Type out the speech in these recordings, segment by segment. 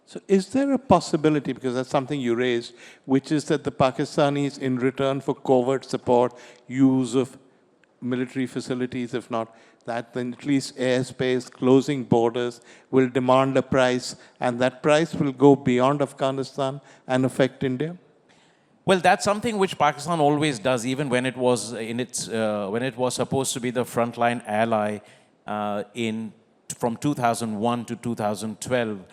So is there a possibility, because that's something you raised, which is that the Pakistanis, in return for covert support, use of military facilities, if not that, then at least airspace, closing borders, will demand a price, and that price will go beyond Afghanistan and affect India? Well, that's something which Pakistan always does, even when it was when it was supposed to be the frontline ally from 2001 to 2012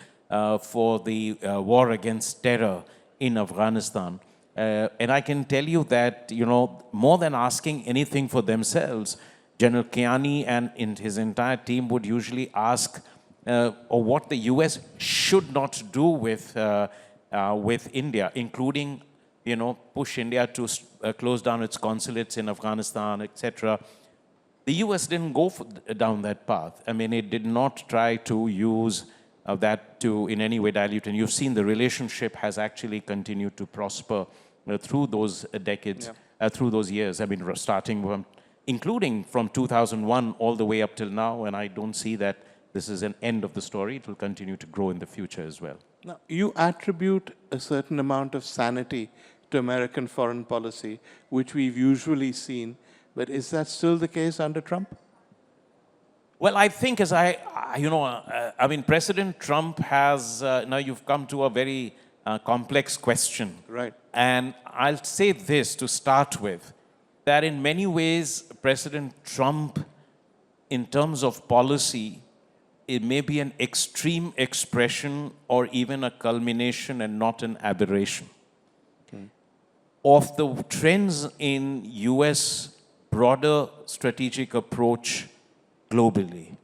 for the war against terror in Afghanistan. And I can tell you that, more than asking anything for themselves, General Kiani and his entire team would usually ask or what the US should not do with India, including, push India to close down its consulates in Afghanistan, etc. The US didn't go down that path. I mean, it did not try to use that to in any way dilute. And you've seen the relationship has actually continued to prosper through those decades, through those years. I mean, starting from, including from 2001 all the way up till now. And I don't see that this is an end of the story. It will continue to grow in the future as well. Now, you attribute a certain amount of sanity to American foreign policy, which we've usually seen. But is that still the case under Trump? Well, I think as I mean, President Trump has, now you've come to a very complex question. Right. And I'll say this to start with, that in many ways, President Trump, in terms of policy, it may be an extreme expression or even a culmination and not an aberration of the trends in US broader strategic approach globally.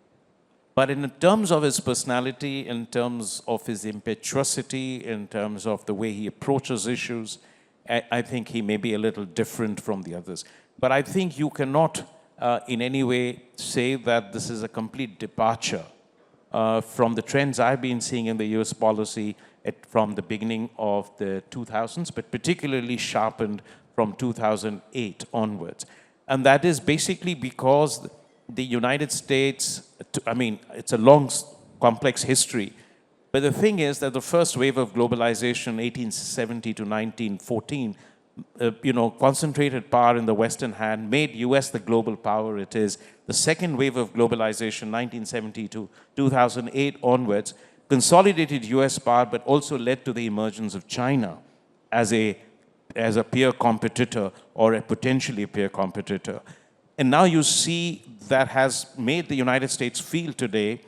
But in terms of his personality, in terms of his impetuosity, in terms of the way he approaches issues, I think he may be a little different from the others. But I think you cannot in any way say that this is a complete departure from the trends I've been seeing in the US policy from the beginning of the 2000s, but particularly sharpened from 2008 onwards. And that is basically because the United States, I mean, it's a long, complex history, but the thing is that the first wave of globalization, 1870 to 1914, concentrated power in the Western hand, made US the global power it is. The second wave of globalization, 1970 to 2008 onwards, consolidated US power, but also led to the emergence of China as a peer competitor or a potentially peer competitor. And now you see that has made the United States feel today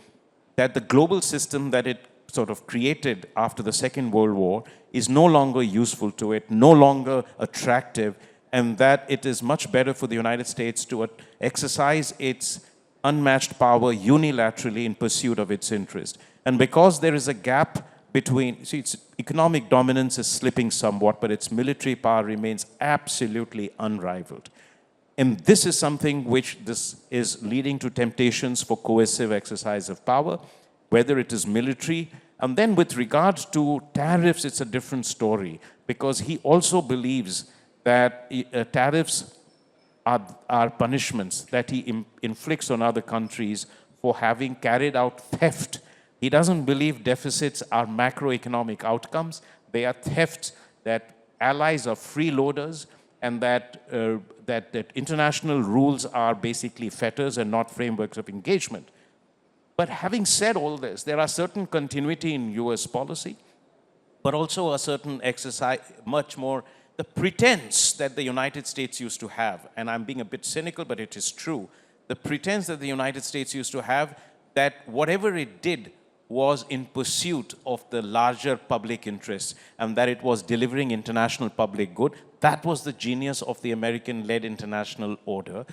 that the global system that it sort of created after the Second World War is no longer useful to it, no longer attractive, and that it is much better for the United States to exercise its unmatched power unilaterally in pursuit of its interest. And because there is a gap between, its economic dominance is slipping somewhat, but its military power remains absolutely unrivaled. And this is something which this is leading to temptations for coercive exercise of power, whether it is military. And then with regard to tariffs, it's a different story, because he also believes that tariffs are punishments that he inflicts on other countries for having carried out theft. He doesn't believe deficits are macroeconomic outcomes. They are thefts, that allies are freeloaders, and that international rules are basically fetters and not frameworks of engagement. But having said all this, there are certain continuity in US policy, but also a certain exercise, much more the pretense that the United States used to have, and I'm being a bit cynical, but it is true, the pretense that the United States used to have that whatever it did was in pursuit of the larger public interest and that it was delivering international public good. That was the genius of the American-led international order.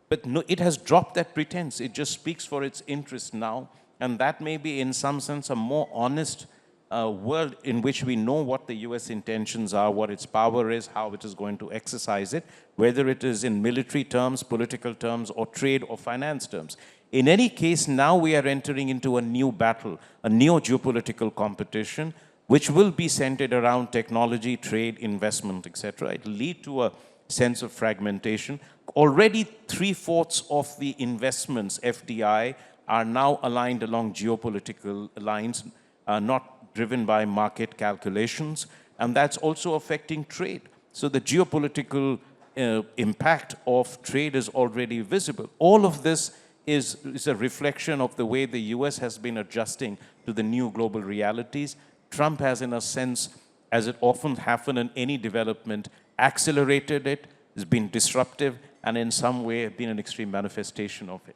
But no, it has dropped that pretense. It just speaks for its interest now. And that may be, in some sense, a more honest world in which we know what the US intentions are, what its power is, how it is going to exercise it, whether it is in military terms, political terms, or trade or finance terms. In any case, now we are entering into a new battle, a new geopolitical competition, which will be centered around technology, trade, investment, etc. It will lead to a sense of fragmentation. Already 3/4 of the investments, FDI, are now aligned along geopolitical lines, not driven by market calculations, and that's also affecting trade. So the geopolitical impact of trade is already visible. All of this is a reflection of the way the US has been adjusting to the new global realities. Trump has, in a sense, as it often happens in any development, accelerated it, has been disruptive, and in some way been an extreme manifestation of it.